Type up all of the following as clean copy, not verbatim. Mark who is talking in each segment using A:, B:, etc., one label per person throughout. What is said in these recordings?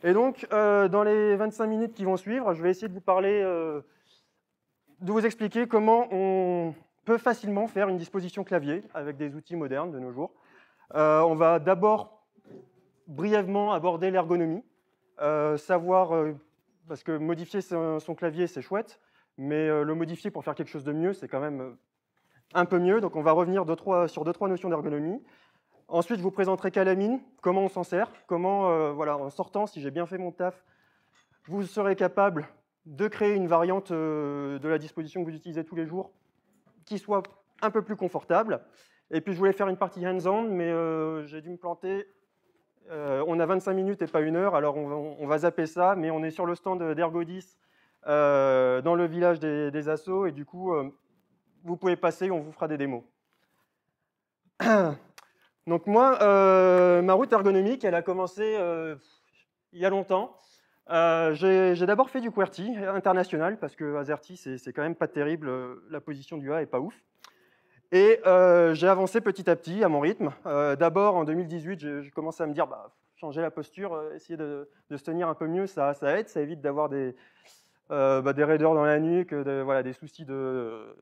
A: Et donc, dans les 25 minutes qui vont suivre, je vais essayer de vous parler, de vous expliquer comment on peut facilement faire une disposition clavier avec des outils modernes de nos jours. On va d'abord brièvement aborder l'ergonomie, savoir, parce que modifier son clavier, c'est chouette, mais le modifier pour faire quelque chose de mieux, c'est quand même un peu mieux. Donc on va revenir sur 2-3 notions d'ergonomie. Ensuite, je vous présenterai Calamine, comment on s'en sert, comment, voilà, en sortant, si j'ai bien fait mon taf, vous serez capable de créer une variante de la disposition que vous utilisez tous les jours qui soit un peu plus confortable. Et puis, je voulais faire une partie hands-on, mais j'ai dû me planter. On a 25 minutes et pas 1 heure, alors on va zapper ça, mais on est sur le stand d'Ergodis dans le village des assos, et du coup, vous pouvez passer, on vous fera des démos. Donc moi, ma route ergonomique, elle a commencé il y a longtemps. J'ai d'abord fait du QWERTY international, parce que AZERTY, c'est quand même pas terrible, la position du A est pas ouf. Et j'ai avancé petit à petit à mon rythme. D'abord, en 2018, j'ai commencé à me dire, bah, changer la posture, essayer de se tenir un peu mieux, ça aide, ça évite d'avoir des raideurs dans la nuque, voilà, des soucis de...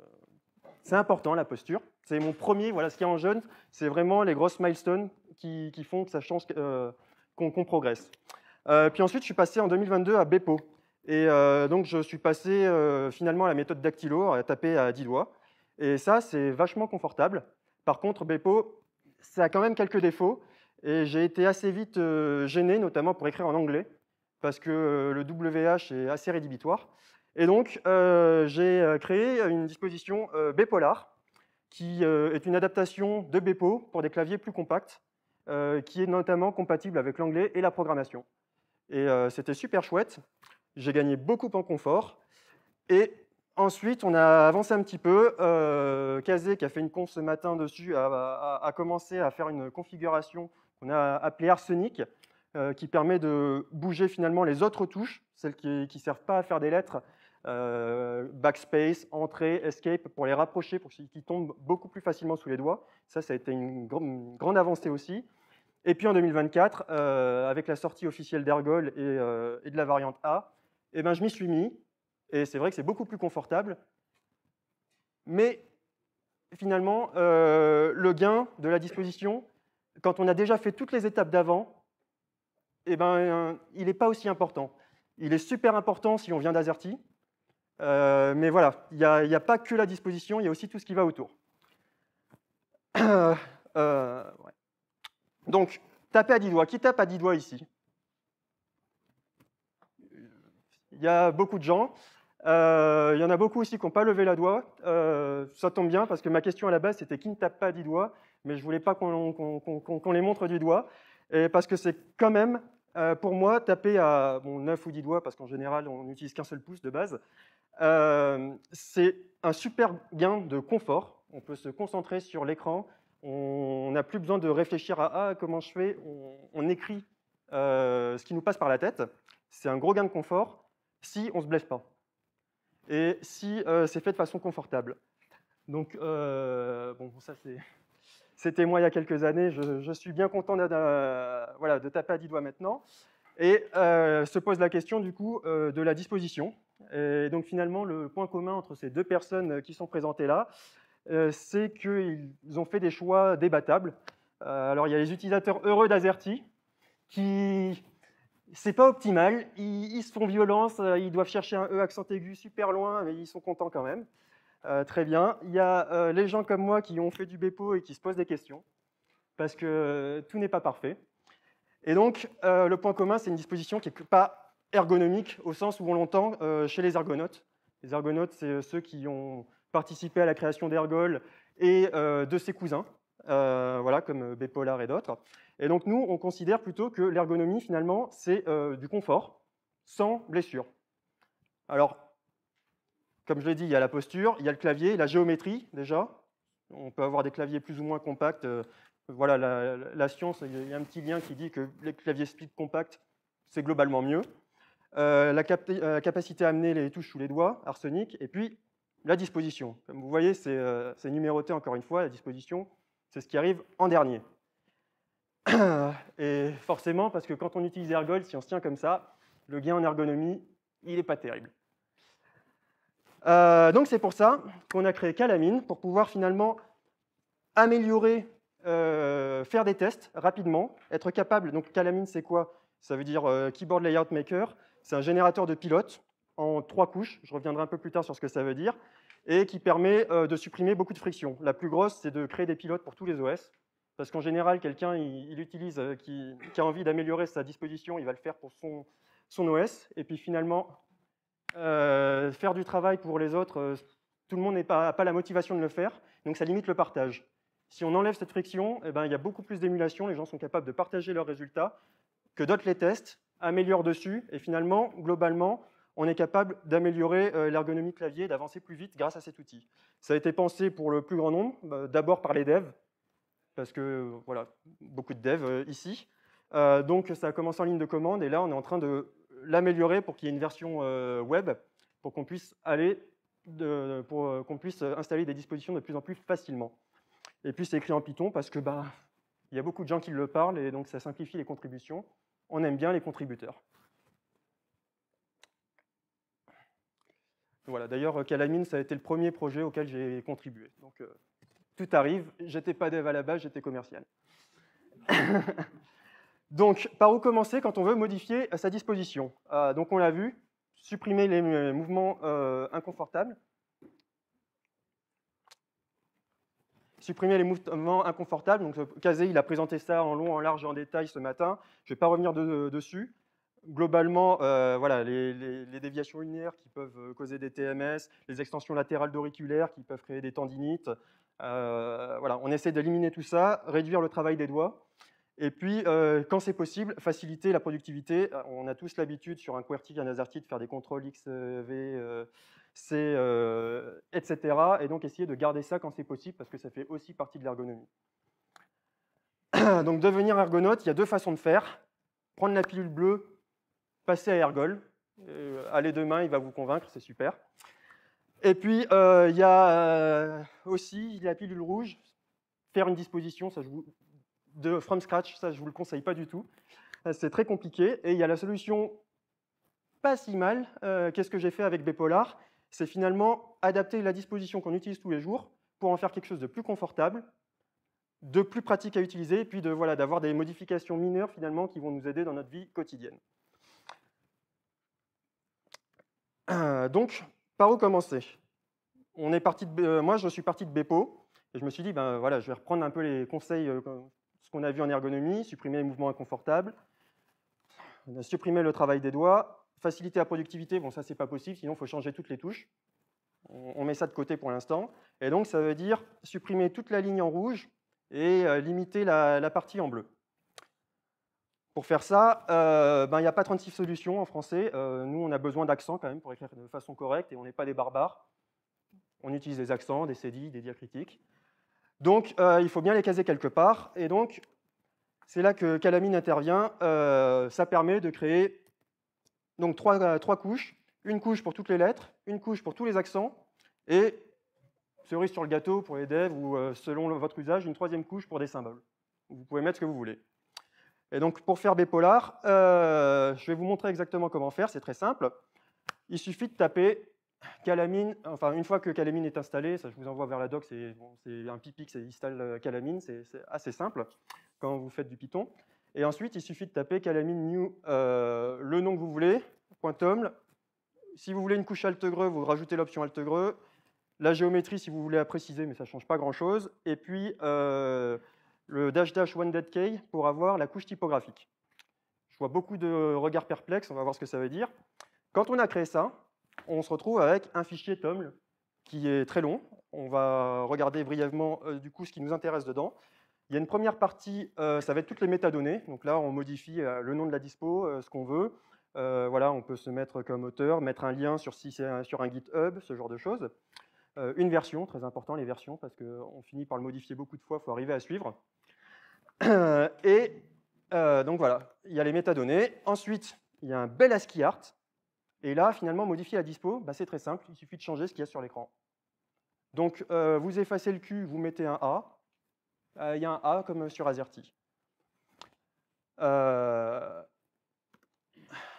A: C'est important, la posture. C'est mon premier, voilà, ce qu'il y a en jaune, c'est vraiment les grosses milestones qui font que ça change, qu'on progresse. Puis ensuite, je suis passé en 2022 à Bepo. Et donc, je suis passé finalement à la méthode dactylo, à taper à 10 doigts. Et ça, c'est vachement confortable. Par contre, Bepo, ça a quand même quelques défauts. Et j'ai été assez vite gêné, notamment pour écrire en anglais, parce que le WH est assez rédhibitoire. Et donc, j'ai créé une disposition Bepolar, qui est une adaptation de Bepo pour des claviers plus compacts, qui est notamment compatible avec l'anglais et la programmation. Et c'était super chouette. J'ai gagné beaucoup en confort. Et ensuite, on a avancé un petit peu. Kazé, qui a fait une conf ce matin dessus, a commencé à faire une configuration qu'on a appelée Arsenic, qui permet de bouger finalement les autres touches, celles qui ne servent pas à faire des lettres, backspace, entrée, escape, pour les rapprocher, pour qu'ils tombent beaucoup plus facilement sous les doigts. Ça a été une grande avancée aussi. Et puis en 2024, avec la sortie officielle d'Ergol et de la variante A, eh ben, je m'y suis mis. Et c'est vrai que c'est beaucoup plus confortable. Mais finalement, le gain de la disposition, quand on a déjà fait toutes les étapes d'avant, eh ben, il n'est pas aussi important. Il est super important si on vient d'AZERTY. Mais voilà, il n'y a pas que la disposition, il y a aussi tout ce qui va autour. Ouais. Donc, taper à 10 doigts. Qui tape à 10 doigts ici? Il y a beaucoup de gens. Il y en a beaucoup aussi qui n'ont pas levé la doigt. Ça tombe bien, parce que ma question à la base, c'était qui ne tape pas à 10 doigts, mais je ne voulais pas qu'on les montre du doigt, et parce que c'est quand même, pour moi, taper à 9 ou 10 doigts, parce qu'en général, on n'utilise qu'un seul pouce de base, c'est un super gain de confort. On peut se concentrer sur l'écran, on n'a plus besoin de réfléchir à comment je fais, on écrit ce qui nous passe par la tête. C'est un gros gain de confort si on ne se blesse pas et si c'est fait de façon confortable. Donc, ça c'était moi il y a quelques années, je suis bien content voilà, de taper à 10 doigts maintenant. Et se pose la question du coup de la disposition. Et donc finalement, le point commun entre ces deux personnes qui sont présentées là, c'est qu'ils ont fait des choix débattables. Alors il y a les utilisateurs heureux d'AZERTY, qui c'est pas optimal, ils se font violence, ils doivent chercher un E accent aigu super loin, mais ils sont contents quand même. Très bien. Il y a les gens comme moi qui ont fait du Bepo et qui se posent des questions, parce que tout n'est pas parfait. Et donc, le point commun, c'est une disposition qui n'est pas ergonomique, au sens où on l'entend chez les ergonautes. Les ergonautes, c'est ceux qui ont participé à la création d'Ergol et de ses cousins, voilà, comme Bepolar et d'autres. Et donc, nous, on considère plutôt que l'ergonomie, finalement, c'est du confort, sans blessure. Alors, comme je l'ai dit, il y a la posture, il y a le clavier, la géométrie, déjà. On peut avoir des claviers plus ou moins compacts. Voilà, la science, il y a un petit lien qui dit que les claviers speed compacts, c'est globalement mieux. La capacité à amener les touches sous les doigts, Arsenic, et puis la disposition. Comme vous voyez, c'est numéroté encore une fois, la disposition, c'est ce qui arrive en dernier. Et forcément, parce que quand on utilise Ergol, si on se tient comme ça, le gain en ergonomie, il n'est pas terrible. Donc c'est pour ça qu'on a créé Calamine, pour pouvoir finalement améliorer, faire des tests rapidement, être capable. Donc Calamine, c'est quoi? Ça veut dire Keyboard Layout Maker. C'est un générateur de pilotes en 3 couches. Je reviendrai un peu plus tard sur ce que ça veut dire. Et qui permet de supprimer beaucoup de frictions. La plus grosse, c'est de créer des pilotes pour tous les OS. Parce qu'en général, quelqu'un il utilise, qui a envie d'améliorer sa disposition, il va le faire pour son OS. Et puis finalement, faire du travail pour les autres, tout le monde n'a pas la motivation de le faire. Donc ça limite le partage. Si on enlève cette friction, eh ben, il y a beaucoup plus d'émulation. Les gens sont capables de partager leurs résultats, que d'autres les testent, améliorent dessus. Et finalement, globalement, on est capable d'améliorer l'ergonomie clavier, d'avancer plus vite grâce à cet outil. Ça a été pensé pour le plus grand nombre, d'abord par les devs, parce que voilà, beaucoup de devs ici. Donc ça a commencé en ligne de commande, et là on est en train de l'améliorer pour qu'il y ait une version web, pour qu'on puisse qu'on puisse installer des dispositions de plus en plus facilement. Et puis c'est écrit en Python parce que il y a beaucoup de gens qui le parlent, et donc ça simplifie les contributions. On aime bien les contributeurs. Voilà, d'ailleurs, Calamine, ça a été le premier projet auquel j'ai contribué. Donc, tout arrive. J'étais pas dev à la base, j'étais commercial. Donc, par où commencer quand on veut modifier sa disposition? Donc, on l'a vu, supprimer les mouvements inconfortables. Supprimer les mouvements inconfortables. Donc, Kazé, il a présenté ça en long, en large et en détail ce matin. Je ne vais pas revenir dessus. Globalement, voilà, les déviations linéaires qui peuvent causer des TMS, les extensions latérales d'auriculaires qui peuvent créer des tendinites. Voilà, on essaie d'éliminer tout ça, réduire le travail des doigts. Et puis, quand c'est possible, faciliter la productivité. On a tous l'habitude sur un QWERTY, un AZERTY, de faire des contrôles X, V, C, etc. Et donc, essayer de garder ça quand c'est possible, parce que ça fait aussi partie de l'ergonomie. Donc, devenir ergonaute, il y a 2 façons de faire. Prendre la pilule bleue, passer à Ergol. Allez demain, il va vous convaincre, c'est super. Et puis, il y a aussi la pilule rouge. Faire une disposition, ça, from scratch, ça, je ne vous le conseille pas du tout. C'est très compliqué. Et il y a la solution pas si mal. Qu'est-ce que j'ai fait avec Bepolar? C'est finalement adapter la disposition qu'on utilise tous les jours pour en faire quelque chose de plus confortable, de plus pratique à utiliser, et puis d'avoir des modifications mineures finalement qui vont nous aider dans notre vie quotidienne. Donc, par où commencer? Moi, je suis parti de Bepo, et je me suis dit, voilà, je vais reprendre un peu les conseils, ce qu'on a vu en ergonomie, supprimer les mouvements inconfortables, supprimer le travail des doigts, faciliter la productivité. Bon, ça, c'est pas possible, sinon il faut changer toutes les touches. On met ça de côté pour l'instant. Et donc, ça veut dire supprimer toute la ligne en rouge et limiter la partie en bleu. Pour faire ça, il n'y a pas 36 solutions en français. Nous, on a besoin d'accents quand même pour écrire de façon correcte, et on n'est pas des barbares. On utilise des accents, des cédilles, des diacritiques. Donc, il faut bien les caser quelque part. Et donc, c'est là que Calamine intervient. Ça permet de créer donc, trois couches. Une couche pour toutes les lettres, une couche pour tous les accents, et, cerise sur le gâteau pour les devs, ou selon votre usage, une 3e couche pour des symboles. Vous pouvez mettre ce que vous voulez. Et donc, pour faire Bepolar, je vais vous montrer exactement comment faire. C'est très simple. Il suffit de taper Calamine. Enfin, une fois que Calamine est installé, ça, je vous envoie vers la doc, c'est un pipi qui installe Calamine. C'est assez simple quand vous faites du Python. Et ensuite, il suffit de taper Calamine new, le nom que vous voulez, .toml. Si vous voulez une couche altegreux, vous rajoutez l'option altegreux. La géométrie, si vous voulez la préciser, mais ça ne change pas grand-chose. Et puis, le --1deadkey pour avoir la couche typographique. Je vois beaucoup de regards perplexes, on va voir ce que ça veut dire. Quand on a créé ça, on se retrouve avec un fichier toml qui est très long. On va regarder brièvement du coup ce qui nous intéresse dedans. Il y a une première partie, ça va être toutes les métadonnées. Donc là, on modifie le nom de la dispo, ce qu'on veut. Voilà, on peut se mettre comme auteur, mettre un lien sur un GitHub, ce genre de choses. Une version, très important les versions, parce qu'on finit par le modifier beaucoup de fois, il faut arriver à suivre. Donc voilà, il y a les métadonnées. Ensuite, il y a un bel ASCII art. Et là, finalement, modifier la dispo, c'est très simple, il suffit de changer ce qu'il y a sur l'écran. Donc, vous effacez le Q, vous mettez un A. Il y a un A comme sur AZERTY. Il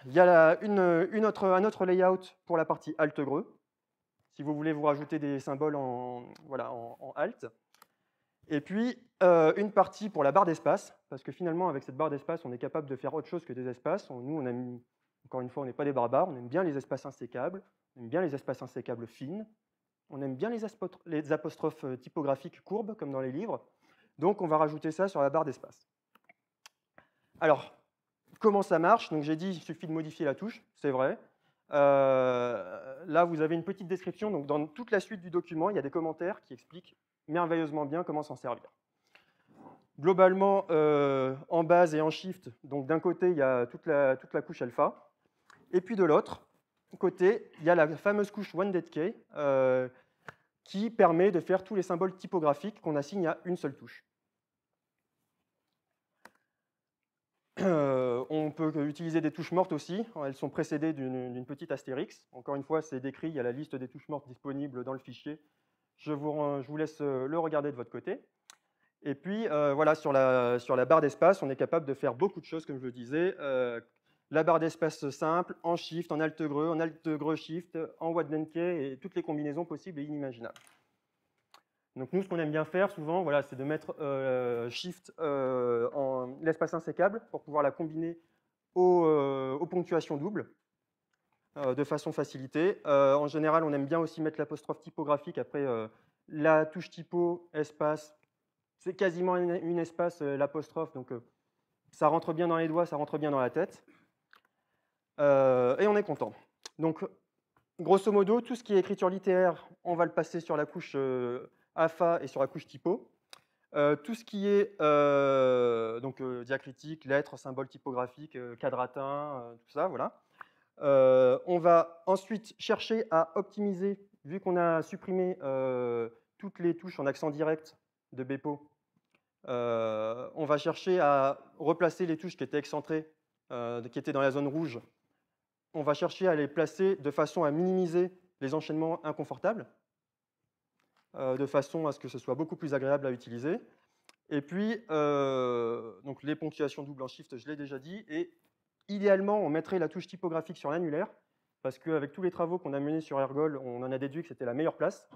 A: y a un autre layout pour la partie alt-greux, si vous voulez vous rajouter des symboles voilà, en alt. Et puis, une partie pour la barre d'espace, parce que finalement, avec cette barre d'espace, on est capable de faire autre chose que des espaces. Nous, on aime, encore une fois, on n'est pas des barbares, on aime bien les espaces insécables, on aime bien les espaces insécables fines, on aime bien les apostrophes typographiques courbes, comme dans les livres. Donc, on va rajouter ça sur la barre d'espace. Alors, comment ça marche? Donc, j'ai dit, il suffit de modifier la touche, c'est vrai. Là, vous avez une petite description. Donc, dans toute la suite du document, il y a des commentaires qui expliquent merveilleusement bien comment s'en servir. Globalement, en base et en shift, donc d'un côté, il y a toute la couche alpha, et puis de l'autre côté, il y a la fameuse couche OneDeadKey qui permet de faire tous les symboles typographiques qu'on assigne à une seule touche. On peut utiliser des touches mortes aussi. Elles sont précédées d'une petite astérix. Encore une fois, c'est décrit, il y a la liste des touches mortes disponibles dans le fichier. Je vous laisse le regarder de votre côté. Et puis, voilà, sur la barre d'espace, on est capable de faire beaucoup de choses, comme je le disais. La barre d'espace simple, en shift, en alt-greux shift, en OneDeadKey, et toutes les combinaisons possibles et inimaginables. Donc nous, ce qu'on aime bien faire souvent, voilà, c'est de mettre shift en l'espace insécable pour pouvoir la combiner aux ponctuations doubles de façon facilitée. En général, on aime bien aussi mettre l'apostrophe typographique après la touche typo, espace. C'est quasiment une espace, l'apostrophe, donc ça rentre bien dans les doigts, ça rentre bien dans la tête. Et on est content. Donc, grosso modo, tout ce qui est écriture littéraire, on va le passer sur la couche AFA et sur la couche typo. Tout ce qui est diacritique, lettres, symboles typographiques, quadratin, tout ça, voilà. On va ensuite chercher à optimiser, vu qu'on a supprimé toutes les touches en accent direct de Bepo, on va chercher à replacer les touches qui étaient excentrées, qui étaient dans la zone rouge. On va chercher à les placer de façon à minimiser les enchaînements inconfortables, de façon à ce que ce soit beaucoup plus agréable à utiliser. Et puis, donc les ponctuations doubles en shift, je l'ai déjà dit. Et idéalement, on mettrait la touche typographique sur l'annulaire, parce qu'avec tous les travaux qu'on a menés sur Ergol, on en a déduit que c'était la meilleure place.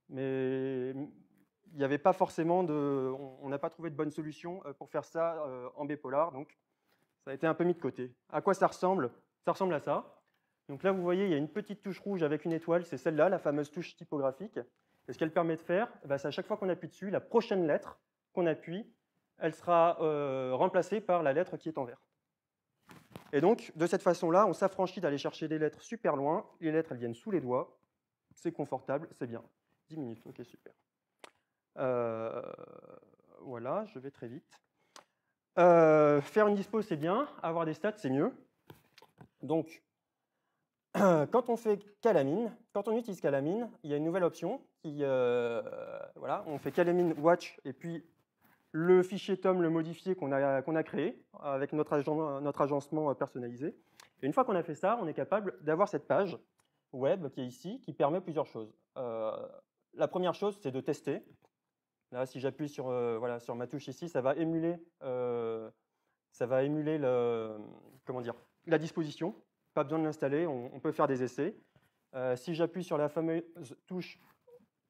A: Mais il n'y avait pas forcément on n'a pas trouvé de bonne solution pour faire ça en bipolar, donc ça a été un peu mis de côté. À quoi ça ressemble? Ça ressemble à ça. Donc là, vous voyez, il y a une petite touche rouge avec une étoile, c'est celle-là, la fameuse touche typographique. Et ce qu'elle permet de faire, c'est à chaque fois qu'on appuie dessus, la prochaine lettre qu'on appuie, elle sera remplacée par la lettre qui est en vert. Et donc, de cette façon-là, on s'affranchit d'aller chercher des lettres super loin. Les lettres, elles viennent sous les doigts. C'est confortable, c'est bien. 10 minutes, ok, super. Voilà, je vais très vite. Faire une dispo, c'est bien. Avoir des stats, c'est mieux. Donc, quand on fait calamine, quand on utilise calamine, il y a une nouvelle option qui, voilà, on fait calamine watch et puis le fichier TOM, le modifié qu'on a créé avec notre agencement personnalisé. Et une fois qu'on a fait ça, on est capable d'avoir cette page web qui est ici, qui permet plusieurs choses. La première chose, c'est de tester. Là, si j'appuie sur, voilà, sur ma touche ici, ça va émuler la disposition. Pas besoin de l'installer, on peut faire des essais. Si j'appuie sur la fameuse touche,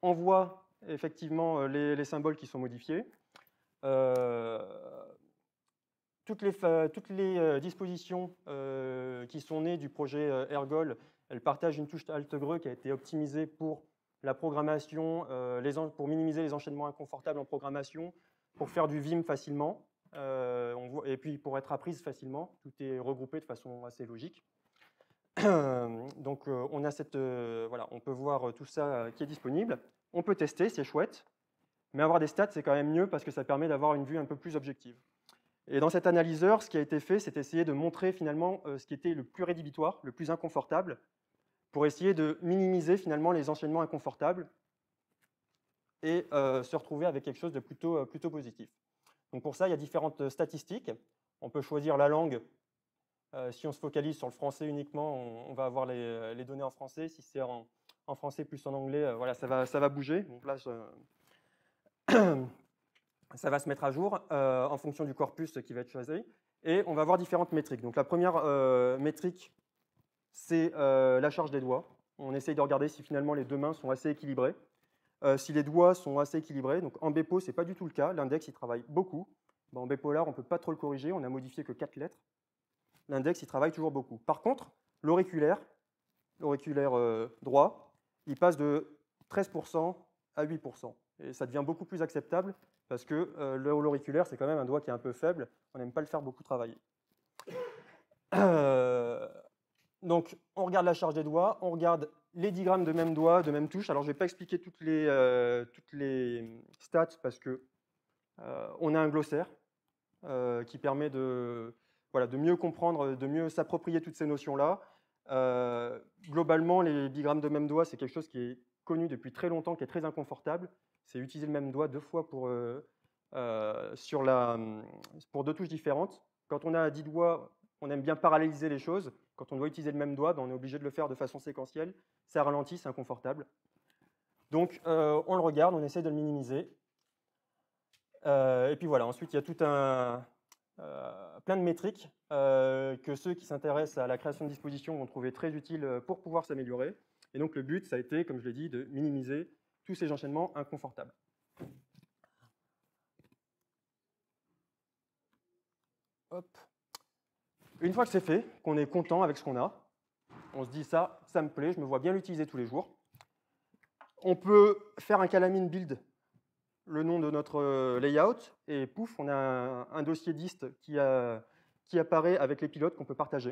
A: on voit effectivement les symboles qui sont modifiés. Toutes les dispositions qui sont nées du projet Ergol, elles partagent une touche alt-greux qui a été optimisée pour la programmation, pour minimiser les enchaînements inconfortables en programmation, pour faire du Vim facilement, et puis pour être apprise facilement. Tout est regroupé de façon assez logique. Donc on a voilà, on peut voir tout ça qui est disponible. On peut tester, c'est chouette, mais avoir des stats, c'est quand même mieux parce que ça permet d'avoir une vue un peu plus objective. Et dans cet analyseur, ce qui a été fait, c'est essayer de montrer finalement ce qui était le plus rédhibitoire, le plus inconfortable, pour essayer de minimiser finalement les enchaînements inconfortables et se retrouver avec quelque chose de plutôt positif. Donc pour ça, il y a différentes statistiques. On peut choisir la langue. Si on se focalise sur le français uniquement, on va avoir les données en français. Si c'est en français plus en anglais, voilà, ça va bouger. Donc là, ça va se mettre à jour en fonction du corpus qui va être choisi. Et on va voir différentes métriques. Donc la première métrique, c'est la charge des doigts. On essaye de regarder si finalement les deux mains sont assez équilibrées. Si les doigts sont assez équilibrés, donc en Bepo, ce n'est pas du tout le cas. L'index, il travaille beaucoup. En Bepolar, on ne peut pas trop le corriger. On n'a modifié que 4 lettres. L'index, il travaille toujours beaucoup. Par contre, l'auriculaire droit, il passe de 13% à 8%. Et ça devient beaucoup plus acceptable parce que l'auriculaire, c'est quand même un doigt qui est un peu faible. On n'aime pas le faire beaucoup travailler. Donc, on regarde la charge des doigts, on regarde les digrammes de même doigt, de même touche. Alors, je ne vais pas expliquer toutes les stats parce que on a un glossaire qui permet de mieux comprendre, de mieux s'approprier toutes ces notions-là. Globalement, les bigrammes de même doigt, c'est quelque chose qui est connu depuis très longtemps, qui est très inconfortable. C'est utiliser le même doigt 2 fois pour 2 touches différentes. Quand on a 10 doigts, on aime bien paralléliser les choses. Quand on doit utiliser le même doigt, on est obligé de le faire de façon séquentielle. Ça ralentit, c'est inconfortable. Donc, on le regarde, on essaie de le minimiser. Et puis voilà, ensuite, il y a tout plein de métriques que ceux qui s'intéressent à la création de dispositions vont trouver très utiles pour pouvoir s'améliorer. Et donc, le but, ça a été, comme je l'ai dit, de minimiser tous ces enchaînements inconfortables. Hop. Une fois que c'est fait, qu'on est content avec ce qu'on a, on se dit ça me plaît, je me vois bien l'utiliser tous les jours. On peut faire un calamine build, le nom de notre layout, et pouf, on a un dossier dist qui apparaît avec les pilotes qu'on peut partager.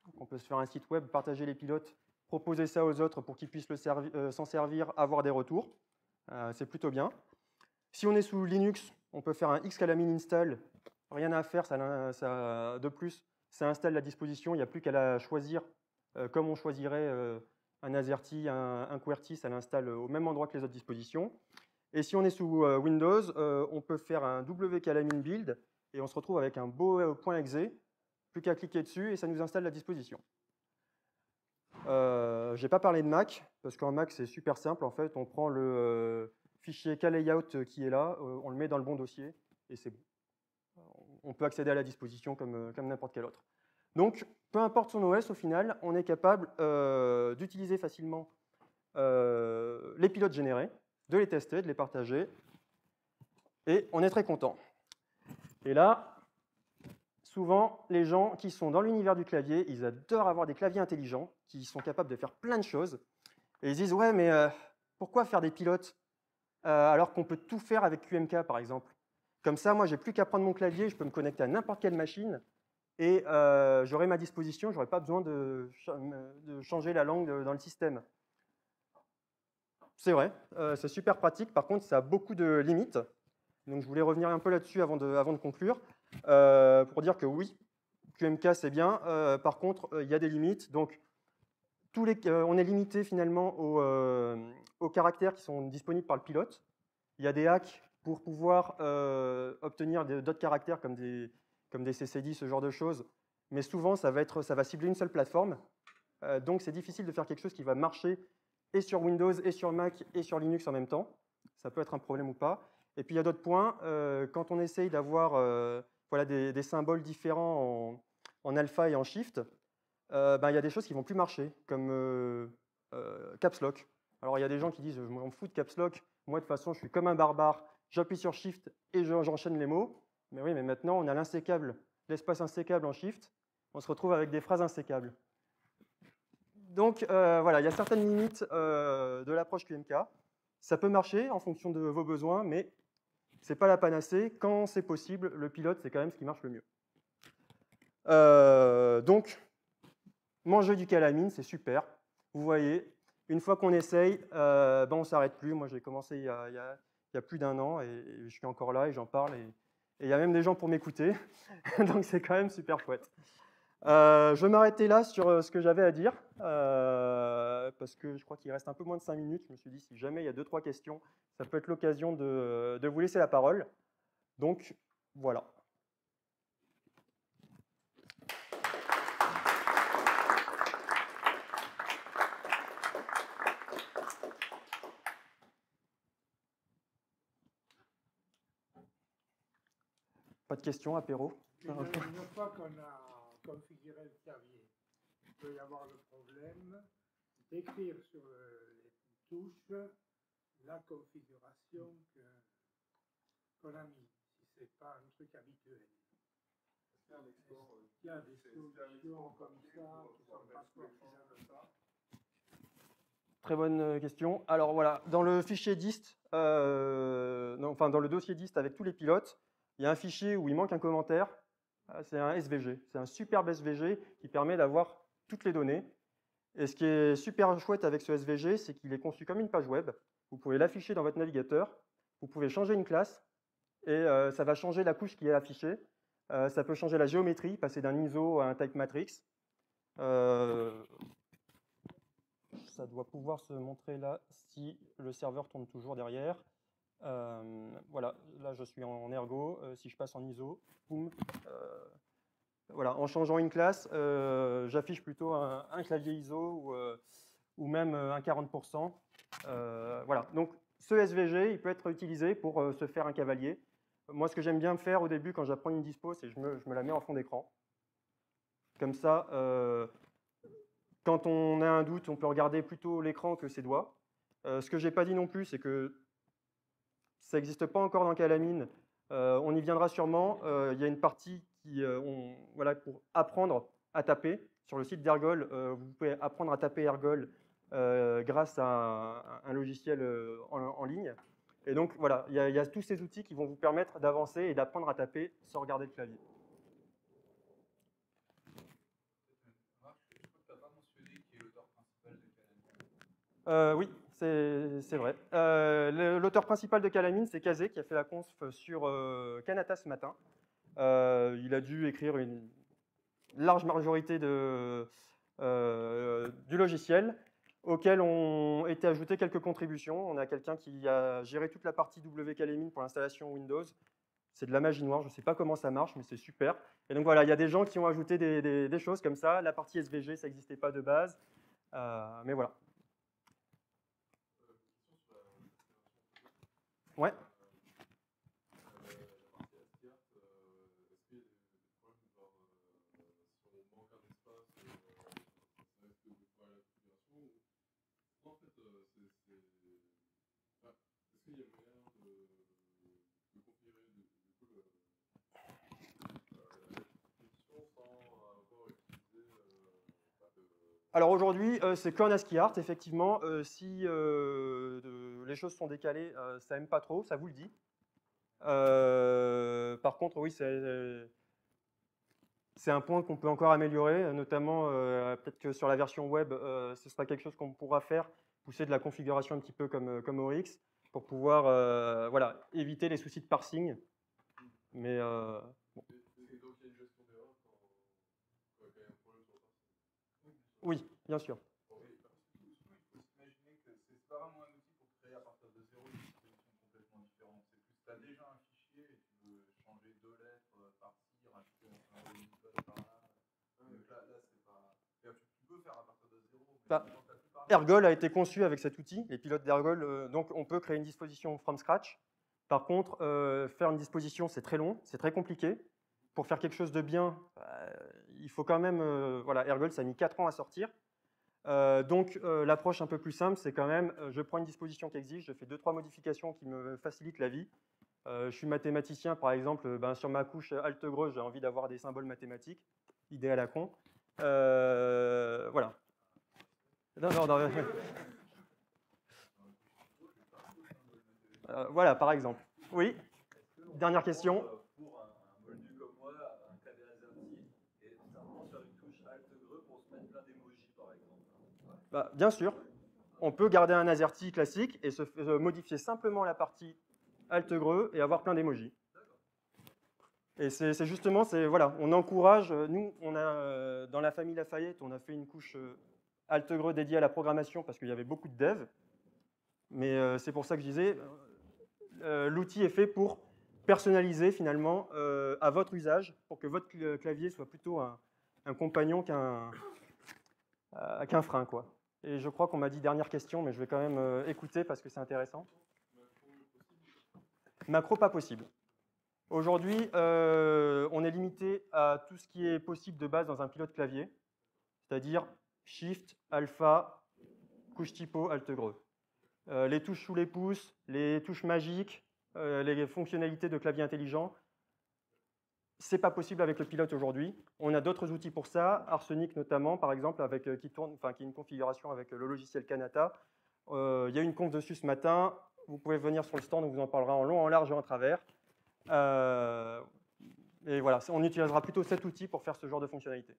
A: Donc on peut se faire un site web, partager les pilotes, proposer ça aux autres pour qu'ils puissent s'en servir, avoir des retours. C'est plutôt bien. Si on est sous Linux, on peut faire un xcalamine install. Rien à faire, de plus, ça installe la disposition, il n'y a plus qu'à la choisir comme on choisirait un AZERTY, un QWERTY, ça l'installe au même endroit que les autres dispositions. Et si on est sous Windows, on peut faire un wcalamine build et on se retrouve avec un beau .exe, plus qu'à cliquer dessus et ça nous installe la disposition. Je n'ai pas parlé de Mac, parce qu'en Mac c'est super simple, en fait, on prend le fichier klayout qui est là, on le met dans le bon dossier et c'est bon. On peut accéder à la disposition comme n'importe quel autre. Donc, peu importe son OS, au final, on est capable d'utiliser facilement les pilotes générés, de les tester, de les partager, et on est très content. Et là, souvent, les gens qui sont dans l'univers du clavier, ils adorent avoir des claviers intelligents, qui sont capables de faire plein de choses, et ils disent « Ouais, mais pourquoi faire des pilotes alors qu'on peut tout faire avec QMK, par exemple ?» Comme ça, moi, j'ai plus qu'à prendre mon clavier, je peux me connecter à n'importe quelle machine, et j'aurai ma disposition, je n'aurai pas besoin de changer la langue dans le système. C'est vrai, c'est super pratique, par contre, ça a beaucoup de limites. Donc, je voulais revenir un peu là-dessus avant de conclure, pour dire que oui, QMK, c'est bien, par contre, il y a des limites. Donc, on est limité finalement aux caractères qui sont disponibles par le pilote. Il y a des hacks pour pouvoir obtenir d'autres caractères comme des CCD, ce genre de choses. Mais souvent, ça va cibler une seule plateforme. Donc, c'est difficile de faire quelque chose qui va marcher et sur Windows, et sur Mac, et sur Linux en même temps. Ça peut être un problème ou pas. Et puis, il y a d'autres points. Quand on essaye d'avoir des symboles différents en alpha et en shift, il y a des choses qui ne vont plus marcher, comme Caps Lock. Alors, il y a des gens qui disent « je m'en fous de Caps Lock, moi, de toute façon, je suis comme un barbare, j'appuie sur Shift et j'enchaîne les mots. » Mais oui, mais maintenant, on a l'insécable, l'espace insécable en Shift, on se retrouve avec des phrases insécables. Donc, voilà, il y a certaines limites de l'approche QMK. Ça peut marcher en fonction de vos besoins, mais ce n'est pas la panacée. Quand c'est possible, le pilote, c'est quand même ce qui marche le mieux. Donc, manger du calamine, c'est super. Vous voyez, une fois qu'on essaye, on ne s'arrête plus. Moi, j'ai commencé il y a plus d'1 an et je suis encore là et j'en parle. Et il y a même des gens pour m'écouter. Donc, c'est quand même super chouette. Je vais m'arrêter là sur ce que j'avais à dire, parce que je crois qu'il reste un peu moins de 5 minutes. Je me suis dit, si jamais il y a 2-3 questions, ça peut être l'occasion de vous laisser la parole. Donc, voilà. Pas de questions, apéro?
B: Une fois qu'on a configuré le clavier, il peut y avoir le problème d'écrire sur les touches la configuration qu'on a mis, si ce n'est pas un truc habituel. Il y a des solutions comme ça qui sont pas suffisamment.
A: Très bonne question. Alors voilà, dans le fichier dist, enfin dans le dossier dist avec tous les pilotes, il y a un fichier où il manque un commentaire. C'est un SVG. C'est un superbe SVG qui permet d'avoir toutes les données. Et ce qui est super chouette avec ce SVG, c'est qu'il est conçu comme une page web. Vous pouvez l'afficher dans votre navigateur. Vous pouvez changer une classe et ça va changer la couche qui est affichée. Ça peut changer la géométrie, passer d'un ISO à un type matrix. Ça doit pouvoir se montrer là si le serveur tourne toujours derrière. Voilà, là je suis en ergo. Si je passe en ISO, boum, voilà, en changeant une classe, j'affiche plutôt un clavier ISO ou même un 40%. Voilà, donc ce SVG, il peut être utilisé pour se faire un cavalier. Moi, ce que j'aime bien faire au début quand j'apprends une dispo, c'est que je me la mets en fond d'écran. Comme ça, quand on a un doute, on peut regarder plutôt l'écran que ses doigts. Ce que je n'ai pas dit non plus, c'est que ça n'existe pas encore dans Calamine. On y viendra sûrement. Il y a une partie voilà, pour apprendre à taper. Sur le site d'Ergol, vous pouvez apprendre à taper Ergol grâce à un logiciel en ligne. Et donc, voilà, il y a tous ces outils qui vont vous permettre d'avancer et d'apprendre à taper sans regarder le clavier. Oui, c'est vrai. L'auteur principal de Calamine, c'est Kazé, qui a fait la conf sur Kanata ce matin. Il a dû écrire une large majorité du logiciel, auquel ont été ajoutées quelques contributions. On a quelqu'un qui a géré toute la partie wCalamine pour l'installation Windows. C'est de la magie noire, je ne sais pas comment ça marche, mais c'est super. Et donc voilà, il y a des gens qui ont ajouté des choses comme ça. La partie SVG, ça n'existait pas de base. Mais voilà. Ouais. Alors aujourd'hui, c'est qu'en ASCII Art, effectivement. Si les choses sont décalées, ça n'aime pas trop, ça vous le dit. Par contre, oui, c'est un point qu'on peut encore améliorer, notamment peut-être que sur la version web, ce sera quelque chose qu'on pourra faire, pousser de la configuration un petit peu comme Oryx, pour pouvoir voilà, éviter les soucis de parsing. Mais bon. Oui, bien sûr. Ergol a été conçu avec cet outil, les pilotes d'Ergol, donc on peut créer une disposition from scratch. Par contre, faire une disposition, c'est très long, c'est très compliqué. Pour faire quelque chose de bien, il faut quand même... voilà, Ergol, ça a mis 4 ans à sortir. Donc l'approche un peu plus simple, c'est quand même, je prends une disposition qui existe, je fais 2-3 modifications qui me facilitent la vie. Je suis mathématicien, par exemple, sur ma couche alt-greu, j'ai envie d'avoir des symboles mathématiques, idée à la con. Voilà. Non. Voilà, par exemple. Oui. Dernière question.
C: Pour un moldu comme moi, un clavier AZERTY, et simplement sur une touche alt-greu pour se mettre plein d'émojis, par exemple.
A: Bien sûr. On peut garder un AZERTY classique et modifier simplement la partie alt-greu et avoir plein d'émojis. Et c'est justement, voilà, on encourage, nous, on a, dans la famille Lafayette, on a fait une couche alt-greu dédiée à la programmation parce qu'il y avait beaucoup de devs. Mais c'est pour ça que je disais, l'outil est fait pour personnaliser finalement à votre usage, pour que votre clavier soit plutôt un compagnon qu'un frein, quoi. Et je crois qu'on m'a dit dernière question, mais je vais quand même écouter parce que c'est intéressant. Macro, pas possible. Aujourd'hui, on est limité à tout ce qui est possible de base dans un pilote clavier, c'est-à-dire Shift, Alpha, couche typo, Alt greu. Les touches sous les pouces, les touches magiques, les fonctionnalités de clavier intelligent, c'est pas possible avec le pilote aujourd'hui. On a d'autres outils pour ça, Arsenic notamment, par exemple, avec, qui est une configuration avec le logiciel Kanata. Il y a une conf dessus ce matin. Vous pouvez venir sur le stand, on vous en parlera en long, en large et en travers. Et voilà, on utilisera plutôt cet outil pour faire ce genre de fonctionnalité.